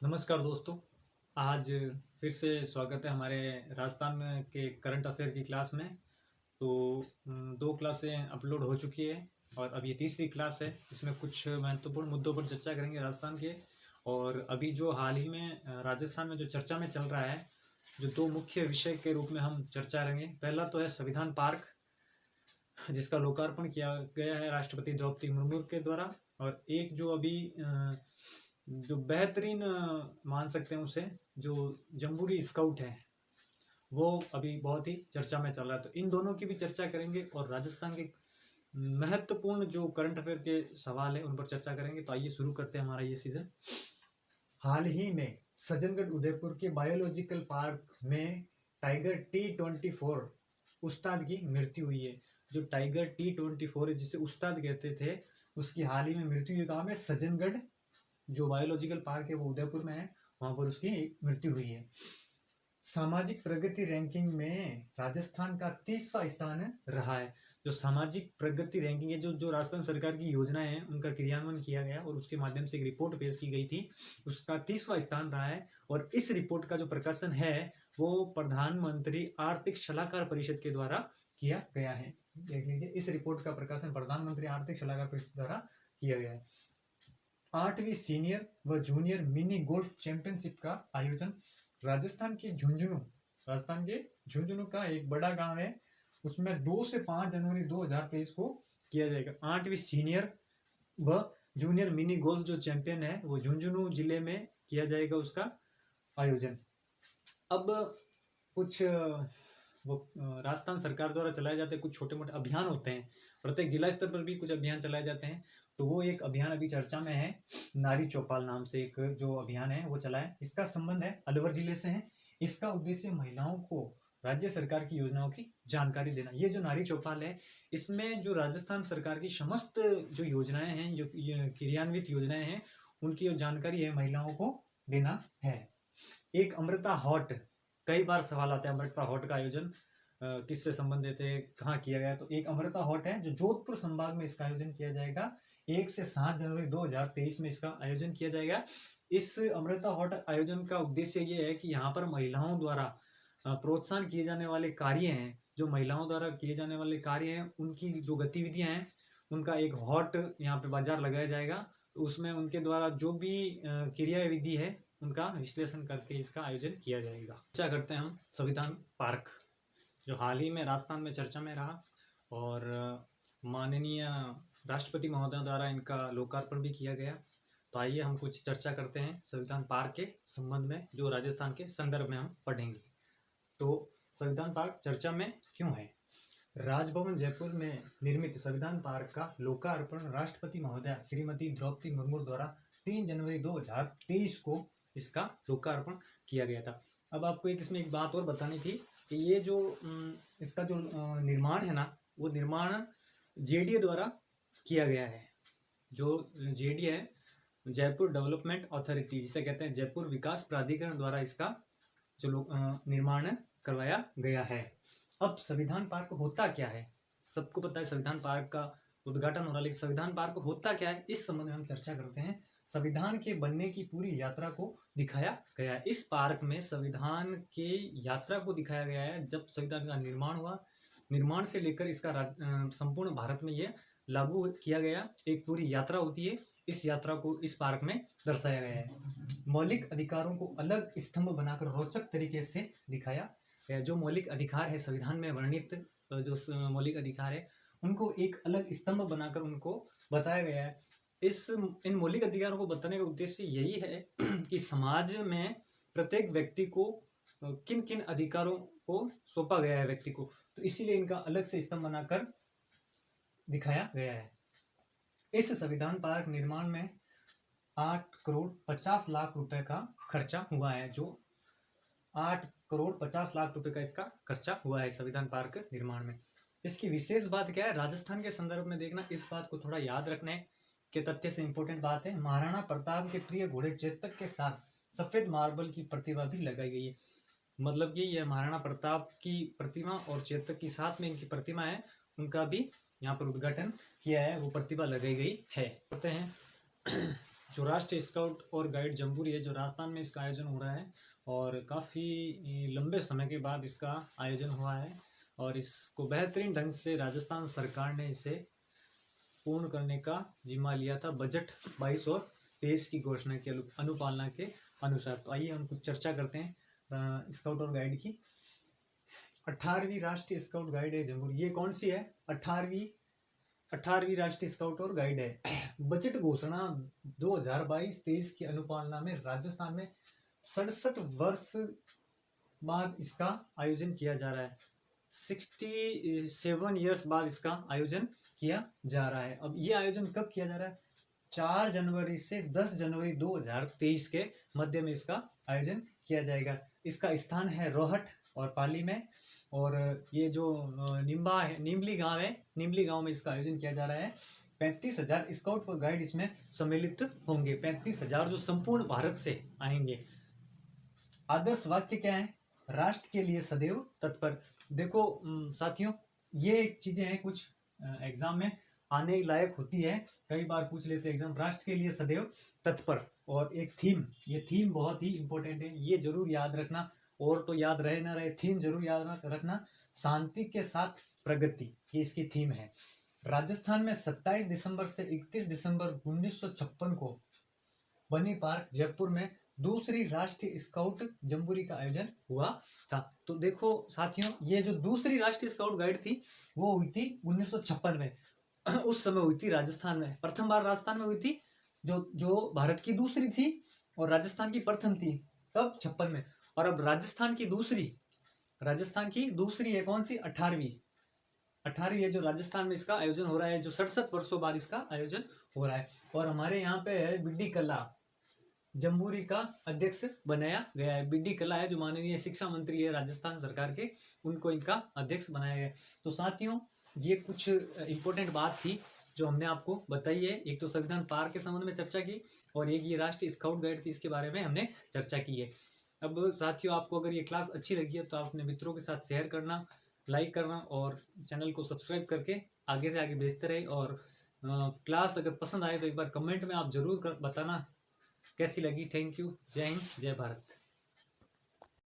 नमस्कार दोस्तों। आज फिर से स्वागत है हमारे राजस्थान में के करंट अफेयर की क्लास में। तो दो क्लासें अपलोड हो चुकी है और अब ये तीसरी क्लास है। इसमें कुछ महत्वपूर्ण मुद्दों पर चर्चा करेंगे राजस्थान के। और अभी जो हाल ही में राजस्थान में जो चर्चा में चल रहा है, जो दो मुख्य विषय के रूप में हम चर्चा करेंगे। पहला तो है संविधान पार्क, जिसका लोकार्पण किया गया है राष्ट्रपति द्रौपदी मुर्मू के द्वारा। और एक जो अभी जो बेहतरीन मान सकते हैं उसे, जो जम्बूरी स्काउट है, वो अभी बहुत ही चर्चा में चल रहा है। तो इन दोनों की भी चर्चा करेंगे और राजस्थान के महत्वपूर्ण जो करंट अफेयर के सवाल है उन पर चर्चा करेंगे। तो आइए शुरू करते हैं हमारा ये सीजन। हाल ही में सज्जनगढ़ उदयपुर के बायोलॉजिकल पार्क में टाइगर T24 उस्ताद की मृत्यु हुई है। जो टाइगर T24 है, जिसे उस्ताद कहते थे, उसकी हाल ही में मृत्यु हुई। कहाँ में? सज्जनगढ़ जो बायोलॉजिकल पार्क है वो उदयपुर में है, वहां पर उसकी मृत्यु हुई है। सामाजिक प्रगति रैंकिंग में राजस्थान का 30वां स्थान रहा है। जो सामाजिक प्रगति रैंकिंग है, जो राजस्थान सरकार की योजनाएं हैं उनका क्रियान्वयन किया गया और उसके माध्यम से एक रिपोर्ट पेश की गई थी, उसका 30वां स्थान रहा है। और इस रिपोर्ट का जो प्रकाशन है वो प्रधानमंत्री आर्थिक सलाहकार परिषद के द्वारा किया गया है। देख लीजिए, इस रिपोर्ट का प्रकाशन प्रधानमंत्री आर्थिक सलाहकार परिषद द्वारा किया गया है। 8वीं सीनियर व जूनियर मिनी गोल्फ चैंपियनशिप का आयोजन राजस्थान के झुंझुनू का एक बड़ा गांव है, उसमें 2 से 5 जनवरी 2023 को किया जाएगा। 8वीं सीनियर व जूनियर मिनी गोल्फ जो चैंपियन है वो झुंझुनू जिले में किया जाएगा उसका आयोजन। अब कुछ वो राजस्थान सरकार द्वारा चलाए जाते कुछ छोटे मोटे अभियान होते हैं, प्रत्येक जिला स्तर पर भी कुछ अभियान चलाए जाते हैं। तो वो एक अभियान अभी चर्चा में है, नारी चौपाल नाम से एक जो अभियान है वो चला है। इसका संबंध है अलवर जिले से है। इसका उद्देश्य महिलाओं को राज्य सरकार की योजनाओं की जानकारी देना। ये जो नारी चौपाल है, इसमें जो राजस्थान सरकार की समस्त जो योजनाएं हैं, जो क्रियान्वित योजनाएं हैं, उनकी जो जानकारी है महिलाओं को देना है। एक अमृता हॉट, कई बार सवाल आते हैं अमृता हॉट का आयोजन किससे संबंधित है, कहाँ किया गया। तो एक अमृता हॉट है जो जोधपुर संभाग में इसका आयोजन किया जाएगा। 1 से 7 जनवरी 2023 में इसका आयोजन किया जाएगा। इस अमृता हॉट आयोजन का उद्देश्य ये है कि यहाँ पर महिलाओं द्वारा प्रोत्साहन किए जाने वाले कार्य हैं, जो महिलाओं द्वारा किए जाने वाले कार्य हैं, उनकी जो गतिविधियां हैं, उनका एक हॉट यहाँ पे बाजार लगाया जाएगा। तो उसमें उनके द्वारा जो भी क्रिया विधि है उनका विश्लेषण करके इसका आयोजन किया जाएगा। चर्चा करते हैं हम संविधान पार्क, जो हाल ही में राजस्थान में चर्चा में रहा और माननीय राष्ट्रपति महोदय द्वारा इनका लोकार्पण भी किया गया। तो आइए हम कुछ चर्चा करते हैं संविधान पार्क के संबंध में, जो राजस्थान के संदर्भ में हम पढ़ेंगे। तो संविधान पार्क चर्चा में क्यों है? राजभवन जयपुर में निर्मित संविधान पार्क का लोकार्पण राष्ट्रपति महोदया श्रीमती द्रौपदी मुर्मू द्वारा 3 जनवरी 2023 को इसका लोकार्पण किया गया था। अब आपको इसमें एक बात और बतानी थी कि ये जो इसका जो निर्माण है ना, वो निर्माण जेडीए द्वारा किया गया है। जो जेडीए है, जयपुर डेवलपमेंट अथॉरिटी, जिसे कहते हैं जयपुर विकास प्राधिकरण द्वारा इसका जो निर्माण करवाया गया है। अब संविधान पार्क होता क्या है? सबको पता है संविधान पार्क का उद्घाटन हो रहा है, लेकिन संविधान पार्क होता क्या है, इस संबंध में हम चर्चा करते हैं। संविधान के बनने की पूरी यात्रा को दिखाया गया है। इस पार्क में संविधान के यात्रा को दिखाया गया है, जब संविधान का निर्माण हुआ, निर्माण से लेकर इसका संपूर्ण भारत में ये लागू किया गया, एक पूरी यात्रा होती है। इस यात्रा को इस पार्क में दर्शाया गया है। मौलिक अधिकारों को अलग स्तंभ बनाकर रोचक तरीके से दिखाया गया। जो मौलिक अधिकार है संविधान में वर्णित, जो मौलिक अधिकार है, उनको एक अलग स्तंभ बनाकर उनको बताया गया है। इन मौलिक अधिकारों को बताने का उद्देश्य यही है कि समाज में प्रत्येक व्यक्ति को किन किन अधिकारों को सौंपा गया है व्यक्ति को, तो इसीलिए इनका अलग से स्तंभ बनाकर दिखाया गया है। इस संविधान पार्क निर्माण में 8 करोड़ 50 लाख रुपए का खर्चा हुआ है। जो 8 करोड़ 50 लाख रुपए का इसका खर्चा हुआ है संविधान पार्क निर्माण में। इसकी विशेष बात क्या है? राजस्थान के संदर्भ में देखना, इस बात को थोड़ा याद रखने के तथ्य से इंपॉर्टेंट बात है। महाराणा प्रताप के प्रिय घोड़े चेतक के साथ सफेद मार्बल की प्रतिमा भी लगाई गई है। मतलब कि यह महाराणा प्रताप की प्रतिमा और चेतक की साथ में इनकी प्रतिमा है, उनका भी यहाँ पर उद्घाटन किया है, वो प्रतिभा लगाई गई है। कहते हैं जो राष्ट्रीय स्काउट और गाइड जम्बूरी है, जो राजस्थान में इसका आयोजन हो रहा है और काफ़ी लंबे समय के बाद इसका आयोजन हुआ है और इसको बेहतरीन ढंग से राजस्थान सरकार ने इसे पूर्ण करने का जिम्मा लिया था बजट 22 और 23 की घोषणा के अनुपालना के अनुसार। तो आइए हम कुछ चर्चा करते हैं स्काउट और गाइड की। 18वीं राष्ट्रीय स्काउट गाइड है जम्बूरी। ये कौन सी है? 18वीं राष्ट्रीय स्काउट और गाइड है। बजट घोषणा 2022-23 की अनुपालना में राजस्थान में 67 वर्ष बाद इसका आयोजन किया जा रहा है। 67 ईयर्स बाद इसका आयोजन किया जा रहा है। अब ये आयोजन कब किया जा रहा है? 4 जनवरी से 10 जनवरी 2023 के मध्य में इसका आयोजन किया जाएगा। इसका स्थान है रोहट और पाली में और ये जो नीमली गांव है, नीमली गांव में इसका आयोजन किया जा रहा है। 35,000 स्काउट व गाइड इसमें सम्मिलित होंगे। 35,000 जो संपूर्ण भारत से आएंगे। आदर्श वाक्य क्या है? राष्ट्र के लिए सदैव तत्पर। देखो साथियों, ये चीजें हैं कुछ एग्जाम में आने लायक होती है, कई बार पूछ लेते हैं एग्जाम। राष्ट्र के लिए सदैव तत्पर और एक थीम, ये थीम बहुत ही इंपॉर्टेंट है, ये जरूर याद रखना। और तो याद रहे ना रहे, थीम जरूर याद रखना। शांति के साथ प्रगति, ये इसकी थीम है। राजस्थान में 27 दिसंबर से 31 दिसंबर 1956 को बनी पार्क जयपुर में दूसरी राष्ट्रीय स्काउट जम्बूरी का आयोजन हुआ था। तो देखो साथियों, ये जो दूसरी राष्ट्रीय स्काउट गाइड थी वो हुई थी 1956 में। उस समय हुई थी राजस्थान में, प्रथम बार राजस्थान में हुई थी, जो भारत की दूसरी थी और राजस्थान की प्रथम थी। कब? 56 में। और अब राजस्थान की दूसरी है कौन सी? 18वीं है जो राजस्थान में इसका आयोजन हो रहा है, जो 67 वर्षों बाद इसका आयोजन हो रहा है। और हमारे यहाँ पे है बीडी कल्ला, जम्बूरी का अध्यक्ष बनाया गया है। बीडी कल्ला है जो माननीय शिक्षा मंत्री है राजस्थान सरकार के, उनको इनका अध्यक्ष बनाया गया है। तो साथियों, ये कुछ इंपॉर्टेंट बात थी जो हमने आपको बताई है। एक तो संविधान पार्क के संबंध में चर्चा की और एक ये राष्ट्रीय स्काउट गाइड थी, इसके बारे में हमने चर्चा की है। अब साथियों, आपको अगर ये क्लास अच्छी लगी है तो आप अपने मित्रों के साथ शेयर करना, लाइक करना और चैनल को सब्सक्राइब करके आगे से आगे भेजते रहे। और क्लास अगर पसंद आए तो एक बार कमेंट में आप जरूर बताना कैसी लगी। Thank you. जय हिंद, जय भारत।